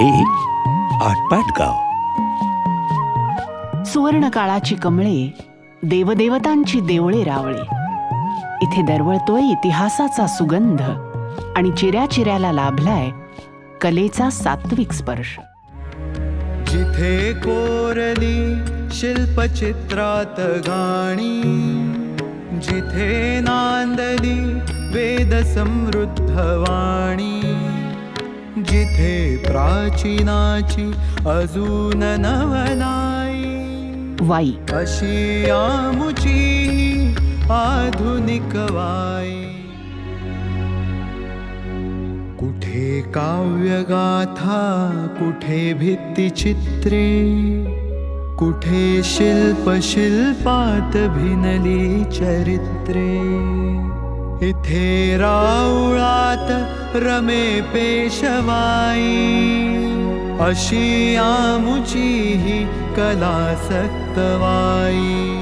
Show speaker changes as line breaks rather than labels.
एक आटपाट गाव.
सुवर्णकाळाची कमळे, देवदेवतांची देवळे रावळे. इथे दरवळतोय इतिहासाचा सुगंध आणि चिऱ्या चिऱ्याला लाभलाय कलेचा सात्विक स्पर्श.
जिथे कोरली शिल्पचित्रात गाणी, जिथे नांदली वेद समृद्ध वाणी, जिथे प्राचीनाची अजून नवलाई,
वाई
अशी आमुची आधुनिक वाई. कुठे काव्यगाथा, कुठे भित्तिचित्रे, कुठे शिल्पात भिनली चरित्रे. इथे राऊळात रमे पेशवाई, अशी आमुची ही कलासक्त वाई.